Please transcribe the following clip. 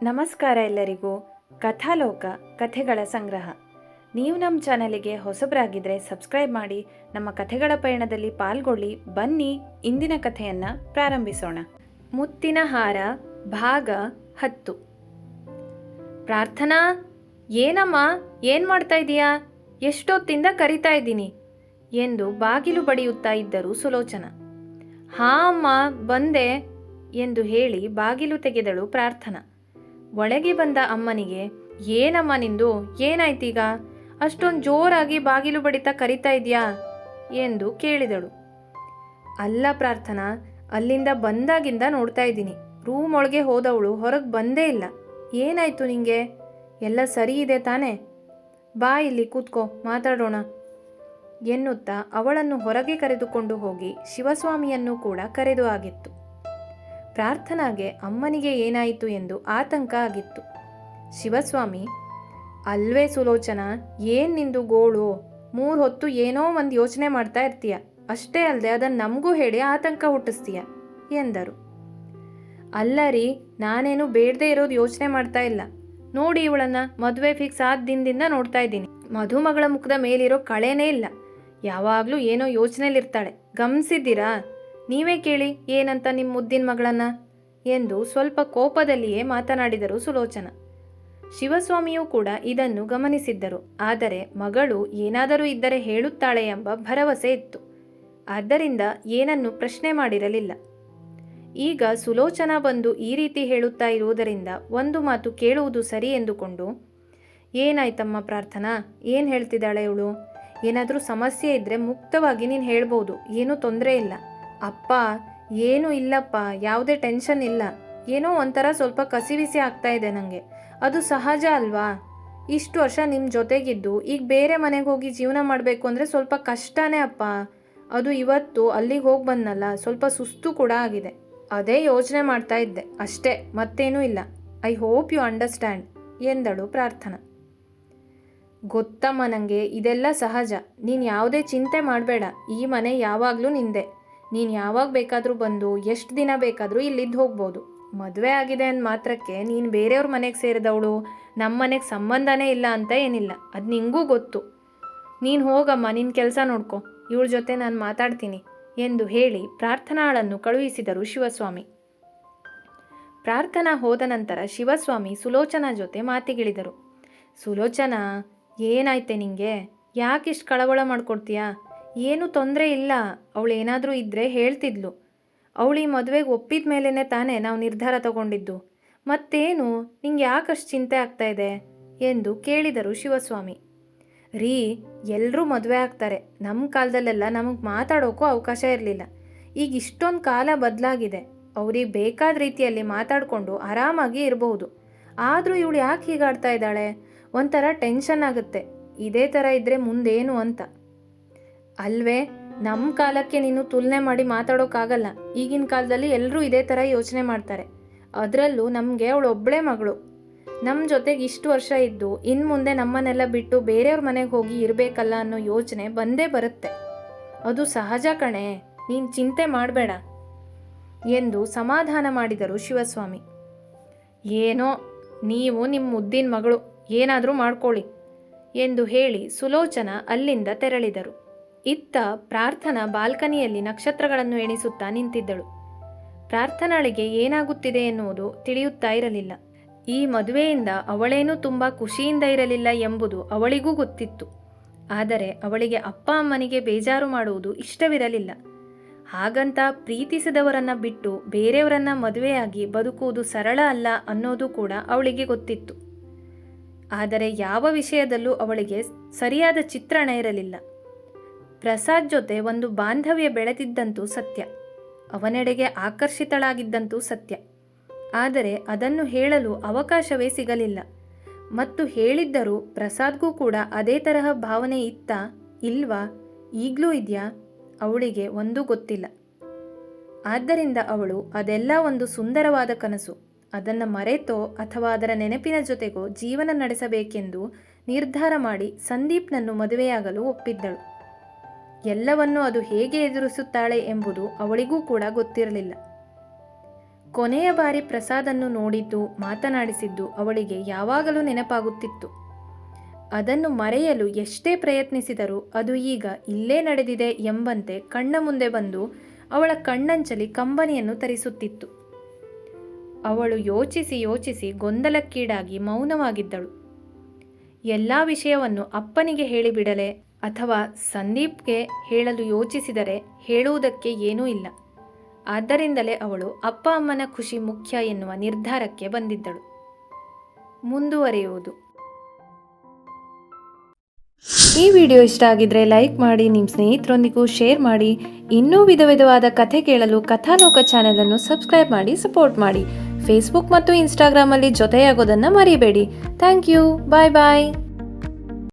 ನಮಸ್ಕಾರ ಎಲ್ಲರಿಗೂ. ಕಥಾಲೋಕ ಕಥೆಗಳ ಸಂಗ್ರಹ. ನೀವು ನಮ್ಮ ಚಾನಲಿಗೆ ಹೊಸಬರಾಗಿದ್ದರೆ ಸಬ್ಸ್ಕ್ರೈಬ್ ಮಾಡಿ, ನಮ್ಮ ಕಥೆಗಳ ಪಯಣದಲ್ಲಿ ಪಾಲ್ಗೊಳ್ಳಿ. ಬನ್ನಿ ಇಂದಿನ ಕಥೆಯನ್ನು ಪ್ರಾರಂಭಿಸೋಣ. ಮುತ್ತಿನ ಹಾರ ಭಾಗ 10. ಪ್ರಾರ್ಥನಾ, ಏನಮ್ಮ, ಏನು ಮಾಡ್ತಾ ಇದೀಯಾ? ಎಷ್ಟೊತ್ತಿಂದ ಕರಿತಾ ಇದ್ದೀನಿ ಎಂದು ಬಾಗಿಲು ಬಡಿಯುತ್ತಾ ಇದ್ದರು ಸುಲೋಚನ. ಹಾ ಅಮ್ಮ, ಬಂದೆ ಎಂದು ಹೇಳಿ ಬಾಗಿಲು ತೆಗೆದಳು ಪ್ರಾರ್ಥನಾ. ಒಳಗೆ ಬಂದ ಅಮ್ಮನಿಗೆ, ಏನಮ್ಮ ನಿಂದು, ಏನಾಯ್ತೀಗ? ಅಷ್ಟೊಂದು ಜೋರಾಗಿ ಬಾಗಿಲು ಬಡಿತಾ ಕರಿತಾ ಇದೆಯಾ ಎಂದು ಕೇಳಿದಳು. ಅಲ್ಲ ಪ್ರಾರ್ಥನಾ, ಅಲ್ಲಿಂದ ಬಂದಾಗಿಂದ ನೋಡ್ತಾ ಇದ್ದೀನಿ. ರೂಮ್ ಒಳಗೆ ಹೋದವಳು ಹೊರಗೆ ಬಂದೇ ಇಲ್ಲ. ಏನಾಯ್ತು ನಿಂಗೆ? ಎಲ್ಲ ಸರಿ ಇದೆ ತಾನೇ? ಬಾ, ಇಲ್ಲಿ ಕೂತ್ಕೋ, ಮಾತಾಡೋಣ ಎನ್ನುತ್ತಾ ಅವಳನ್ನು ಹೊರಗೆ ಕರೆದುಕೊಂಡು ಹೋಗಿ ಶಿವಸ್ವಾಮಿಯನ್ನು ಕೂಡ ಕರೆದು ಆಗಿತ್ತು. ಪ್ರಾರ್ಥನಾಗೆ ಅಮ್ಮನಿಗೆ ಏನಾಯಿತು ಎಂದು ಆತಂಕ ಆಗಿತ್ತು. ಶಿವಸ್ವಾಮಿ, ಅಲ್ವೇ ಸುಲೋಚನ, ಏನು ನಿಂದು ಗೋಳು? 3 ಹೊತ್ತು ಏನೋ ಒಂದು ಯೋಚನೆ ಮಾಡ್ತಾ ಇರ್ತೀಯ, ಅಷ್ಟೇ ಅಲ್ಲದೆ ಅದನ್ನು ನಮಗೂ ಹೇಳಿ ಆತಂಕ ಹುಟ್ಟಿಸ್ತೀಯ ಎಂದರು. ಅಲ್ಲ ರೀ, ನಾನೇನು ಬೇಡದೇ ಇರೋದು ಯೋಚನೆ ಮಾಡ್ತಾ ಇಲ್ಲ. ನೋಡಿ, ಇವಳನ್ನು ಮದುವೆ ಫಿಕ್ಸ್ ಆದ ದಿನದಿಂದ ನೋಡ್ತಾ ಇದ್ದೀನಿ. ಮಧುಮಗಳ ಮುಖದ ಮೇಲಿರೋ ಕಳೆನೇ ಇಲ್ಲ. ಯಾವಾಗಲೂ ಏನೋ ಯೋಚನೆಯಲ್ಲಿರ್ತಾಳೆ, ಗಮನಿಸಿದ್ದೀರಾ? ನೀವೇ ಕೇಳಿ ಏನಂತ ನಿಮ್ಮ ಮುದ್ದಿನ ಮಗಳನ್ನ ಎಂದು ಸ್ವಲ್ಪ ಕೋಪದಲ್ಲಿಯೇ ಮಾತನಾಡಿದರು ಸುಲೋಚನ. ಶಿವಸ್ವಾಮಿಯೂ ಕೂಡ ಇದನ್ನು ಗಮನಿಸಿದ್ದರು. ಆದರೆ ಮಗಳು ಏನಾದರೂ ಇದ್ದರೆ ಹೇಳುತ್ತಾಳೆ ಎಂಬ ಭರವಸೆ ಇತ್ತು. ಆದ್ದರಿಂದ ಏನನ್ನು ಪ್ರಶ್ನೆ ಮಾಡಿರಲಿಲ್ಲ. ಈಗ ಸುಲೋಚನ ಬಂದು ಈ ರೀತಿ ಹೇಳುತ್ತಾ ಇರುವುದರಿಂದ ಒಂದು ಮಾತು ಕೇಳುವುದು ಸರಿ ಎಂದುಕೊಂಡು, ಏನಾಯ್ತಮ್ಮ ಪ್ರಾರ್ಥನಾ, ಏನು ಹೇಳ್ತಿದ್ದಾಳೆ ಇವಳು? ಏನಾದರೂ ಸಮಸ್ಯೆ ಇದ್ದರೆ ಮುಕ್ತವಾಗಿ ನೀನು ಹೇಳ್ಬೋದು, ಏನೂ ತೊಂದರೆ ಇಲ್ಲ. ಅಪ್ಪ, ಏನೂ ಇಲ್ಲಪ್ಪ, ಯಾವುದೇ ಟೆನ್ಷನ್ ಇಲ್ಲ. ಏನೋ ಒಂಥರ ಸ್ವಲ್ಪ ಕಸಿವಿಸಿ ಆಗ್ತಾ ಇದೆ ನನಗೆ. ಅದು ಸಹಜ ಅಲ್ವಾ? ಇಷ್ಟು ವರ್ಷ ನಿಮ್ಮ ಜೊತೆಗಿದ್ದು ಈಗ ಬೇರೆ ಮನೆಗೆ ಹೋಗಿ ಜೀವನ ಮಾಡಬೇಕು ಅಂದರೆ ಸ್ವಲ್ಪ ಕಷ್ಟನೇ ಅಪ್ಪ. ಅದು ಇವತ್ತು ಅಲ್ಲಿಗೆ ಹೋಗಿ ಬಂದನಲ್ಲ, ಸ್ವಲ್ಪ ಸುಸ್ತು ಕೂಡ ಆಗಿದೆ. ಅದೇ ಯೋಚನೆ ಮಾಡ್ತಾ ಇದ್ದೆ ಅಷ್ಟೇ, ಮತ್ತೇನೂ ಇಲ್ಲ. ಐ ಹೋಪ್ ಯು ಅಂಡರ್ಸ್ಟ್ಯಾಂಡ್ ಎಂದಳು ಪ್ರಾರ್ಥನಾ. ಗೊತ್ತಮ್ಮ, ನನಗೆ ಇದೆಲ್ಲ ಸಹಜ. ನೀನು ಯಾವುದೇ ಚಿಂತೆ ಮಾಡಬೇಡ. ಈ ಮನೆ ಯಾವಾಗಲೂ ನಿಂದೆ. ನೀನು ಯಾವಾಗ ಬೇಕಾದರೂ ಬಂದು ಎಷ್ಟು ದಿನ ಬೇಕಾದರೂ ಇಲ್ಲಿದ್ದು ಹೋಗ್ಬೋದು. ಮದುವೆ ಆಗಿದೆ ಅಂದ ಮಾತ್ರಕ್ಕೆ ನೀನು ಬೇರೆಯವ್ರ ಮನೆಗೆ ಸೇರಿದವಳು, ನಮ್ಮ ಮನೆಗೆ ಸಂಬಂಧನೇ ಇಲ್ಲ ಅಂತ ಏನಿಲ್ಲ. ಅದು ನಿಂಗೂ ಗೊತ್ತು. ನೀನು ಹೋಗಮ್ಮ, ನಿನ್ನ ಕೆಲಸ ನೋಡ್ಕೊ, ಇವಳ ಜೊತೆ ನಾನು ಮಾತಾಡ್ತೀನಿ ಎಂದು ಹೇಳಿ ಪ್ರಾರ್ಥನಾಳನ್ನು ಕಳುಹಿಸಿದರು ಶಿವಸ್ವಾಮಿ. ಪ್ರಾರ್ಥನಾ ಹೋದ ನಂತರ ಶಿವಸ್ವಾಮಿ ಸುಲೋಚನಾ ಜೊತೆ ಮಾತಿಗಿಳಿದರು. ಸುಲೋಚನಾ, ಏನಾಯ್ತೆ ನಿಂಗೆ? ಯಾಕಿಷ್ಟು ಕಳವಳ ಮಾಡ್ಕೊಡ್ತೀಯಾ? ಏನೂ ತೊಂದರೆ ಇಲ್ಲ. ಅವಳು ಏನಾದರೂ ಇದ್ದರೆ ಹೇಳ್ತಿದ್ಲು. ಅವಳು ಈ ಮದುವೆಗೆ ಒಪ್ಪಿದ ಮೇಲೇ ತಾನೇ ನಾವು ನಿರ್ಧಾರ ತಗೊಂಡಿದ್ದು. ಮತ್ತೇನು, ನಿಂಗೆ ಯಾಕಷ್ಟು ಚಿಂತೆ ಆಗ್ತಾ ಇದೆ ಎಂದು ಕೇಳಿದರು ಶಿವಸ್ವಾಮಿ. ರೀ, ಎಲ್ಲರೂ ಮದುವೆ ಆಗ್ತಾರೆ. ನಮ್ಮ ಕಾಲದಲ್ಲೆಲ್ಲ ನಮಗೆ ಮಾತಾಡೋಕ್ಕೂ ಅವಕಾಶ ಇರಲಿಲ್ಲ. ಈಗ ಇಷ್ಟೊಂದು ಕಾಲ ಬದಲಾಗಿದೆ. ಅವ್ರಿಗೆ ಬೇಕಾದ ರೀತಿಯಲ್ಲಿ ಮಾತಾಡಿಕೊಂಡು ಆರಾಮಾಗಿ ಇರಬಹುದು. ಆದರೂ ಇವಳು ಯಾಕೆ ಹೀಗಾಡ್ತಾ ಇದ್ದಾಳೆ? ಒಂಥರ ಟೆನ್ಷನ್ ಆಗುತ್ತೆ. ಇದೇ ಥರ ಇದ್ದರೆ ಮುಂದೇನು ಅಂತ. ಅಲ್ವೇ, ನಮ್ಮ ಕಾಲಕ್ಕೆ ನೀನು ತುಲನೆ ಮಾಡಿ ಮಾತಾಡೋಕ್ಕಾಗಲ್ಲ. ಈಗಿನ ಕಾಲದಲ್ಲಿ ಎಲ್ಲರೂ ಇದೇ ಥರ ಯೋಚನೆ ಮಾಡ್ತಾರೆ. ಅದರಲ್ಲೂ ನಮಗೆ ಅವಳೊಬ್ಬಳೇ ಮಗಳು. ನಮ್ಮ ಜೊತೆಗೆ ಇಷ್ಟು ವರ್ಷ ಇದ್ದು ಇನ್ನು ಮುಂದೆ ನಮ್ಮನ್ನೆಲ್ಲ ಬಿಟ್ಟು ಬೇರೆಯವ್ರ ಮನೆಗೆ ಹೋಗಿ ಇರಬೇಕಲ್ಲ ಅನ್ನೋ ಯೋಚನೆ ಬಂದೇ ಬರುತ್ತೆ. ಅದು ಸಹಜ ಕಣೆ, ನೀನು ಚಿಂತೆ ಮಾಡಬೇಡ ಎಂದು ಸಮಾಧಾನ ಮಾಡಿದರು ಶಿವಸ್ವಾಮಿ. ಏನೋ, ನೀವು ನಿಮ್ಮ ಮುದ್ದಿನ ಮಗಳು, ಏನಾದರೂ ಮಾಡ್ಕೊಳ್ಳಿ ಎಂದು ಹೇಳಿ ಸುಲೋಚನ ಅಲ್ಲಿಂದ ತೆರಳಿದರು. ಇತ್ತ ಪ್ರಾರ್ಥನಾ ಬಾಲ್ಕನಿಯಲ್ಲಿ ನಕ್ಷತ್ರಗಳನ್ನು ಎಣಿಸುತ್ತಾ ನಿಂತಿದ್ದಳು. ಪ್ರಾರ್ಥನಾಳಿಗೆ ಏನಾಗುತ್ತಿದೆ ಎನ್ನುವುದು ತಿಳಿಯುತ್ತಾ ಇರಲಿಲ್ಲ. ಈ ಮದುವೆಯಿಂದ ಅವಳೇನೂ ತುಂಬ ಖುಷಿಯಿಂದ ಇರಲಿಲ್ಲ ಎಂಬುದು ಅವಳಿಗೂ ಗೊತ್ತಿತ್ತು. ಆದರೆ ಅವಳಿಗೆ ಅಪ್ಪ ಅಮ್ಮನಿಗೆ ಬೇಜಾರು ಮಾಡುವುದು ಇಷ್ಟವಿರಲಿಲ್ಲ. ಹಾಗಂತ ಪ್ರೀತಿಸಿದವರನ್ನು ಬಿಟ್ಟು ಬೇರೆಯವರನ್ನ ಮದುವೆಯಾಗಿ ಬದುಕುವುದು ಸರಳ ಅಲ್ಲ ಅನ್ನೋದು ಕೂಡ ಅವಳಿಗೆ ಗೊತ್ತಿತ್ತು. ಆದರೆ ಯಾವ ವಿಷಯದಲ್ಲೂ ಅವಳಿಗೆ ಸರಿಯಾದ ಚಿತ್ರಣ ಇರಲಿಲ್ಲ. ಪ್ರಸಾದ್ ಜೊತೆ ಒಂದು ಬಾಂಧವ್ಯ ಬೆಳೆದಿದ್ದಂತೂ ಸತ್ಯ, ಅವನೆಡೆಗೆ ಆಕರ್ಷಿತಳಾಗಿದ್ದಂತೂ ಸತ್ಯ. ಆದರೆ ಅದನ್ನು ಹೇಳಲು ಅವಕಾಶವೇ ಸಿಗಲಿಲ್ಲ. ಮತ್ತು ಹೇಳಿದ್ದರೂ ಪ್ರಸಾದ್ಗೂ ಕೂಡ ಅದೇ ತರಹ ಭಾವನೆ ಇತ್ತಾ, ಇಲ್ವಾ, ಈಗಲೂ ಇದೆಯಾ? ಅವಳಿಗೆ ಒಂದೂ ಗೊತ್ತಿಲ್ಲ. ಆದ್ದರಿಂದ ಅವಳು ಅದೆಲ್ಲ ಒಂದು ಸುಂದರವಾದ ಕನಸು, ಅದನ್ನು ಮರೆತೋ ಅಥವಾ ಅದರ ನೆನಪಿನ ಜೊತೆಗೋ ಜೀವನ ನಡೆಸಬೇಕೆಂದು ನಿರ್ಧಾರ ಮಾಡಿ ಸಂದೀಪ್ನನ್ನು ಮದುವೆಯಾಗಲು ಒಪ್ಪಿದ್ದಳು. ಎಲ್ಲವನ್ನೂ ಅದು ಹೇಗೆ ಎದುರಿಸುತ್ತಾಳೆ ಎಂಬುದು ಅವಳಿಗೂ ಕೂಡ ಗೊತ್ತಿರಲಿಲ್ಲ. ಕೊನೆಯ ಬಾರಿ ಪ್ರಸಾದನ್ನು ನೋಡಿದ್ದು ಮಾತನಾಡಿಸಿದ್ದು ಅವಳಿಗೆ ಯಾವಾಗಲೂ ನೆನಪಾಗುತ್ತಿತ್ತು. ಅದನ್ನು ಮರೆಯಲು ಎಷ್ಟೇ ಪ್ರಯತ್ನಿಸಿದರೂ ಅದು ಈಗ ಇಲ್ಲೇ ನಡೆದಿದೆ ಎಂಬಂತೆ ಕಣ್ಣ ಮುಂದೆ ಬಂದು ಅವಳ ಕಣ್ಣಂಚಲಿ ಕಂಬನಿಯನ್ನು ತರಿಸುತ್ತಿತ್ತು. ಅವಳು ಯೋಚಿಸಿ ಯೋಚಿಸಿ ಗೊಂದಲಕ್ಕೀಡಾಗಿ ಮೌನವಾಗಿದ್ದಳು. ಎಲ್ಲ ವಿಷಯವನ್ನು ಅಪ್ಪನಿಗೆ ಹೇಳಿಬಿಡಲೆ ಅಥವಾ ಸಂದೀಪ್ಗೆ ಹೇಳಲು ಯೋಚಿಸಿದರೆ ಹೇಳುವುದಕ್ಕೆ ಏನೂ ಇಲ್ಲ. ಆದ್ದರಿಂದಲೇ ಅವಳು ಅಪ್ಪ ಅಮ್ಮನ ಖುಷಿ ಮುಖ್ಯ ಎನ್ನುವ ನಿರ್ಧಾರಕ್ಕೆ ಬಂದಿದ್ದಳು. ಮುಂದುವರಿಯುವುದು. ಈ ವಿಡಿಯೋ ಇಷ್ಟ ಆಗಿದ್ರೆ ಲೈಕ್ ಮಾಡಿ, ನಿಮ್ಮ ಸ್ನೇಹಿತರೊಂದಿಗೂ ಶೇರ್ ಮಾಡಿ. ಇನ್ನೂ ವಿಧವಾದ ಕಥೆ ಕೇಳಲು ಕಥಾಲೋಕ ಚಾನೆಲನ್ನು ಸಬ್ಸ್ಕ್ರೈಬ್ ಮಾಡಿ ಸಪೋರ್ಟ್ ಮಾಡಿ. ಫೇಸ್ಬುಕ್ ಮತ್ತು ಇನ್ಸ್ಟಾಗ್ರಾಮಲ್ಲಿ ಜೊತೆಯಾಗೋದನ್ನು ಮರಿಬೇಡಿ. Thank you. Bye bye.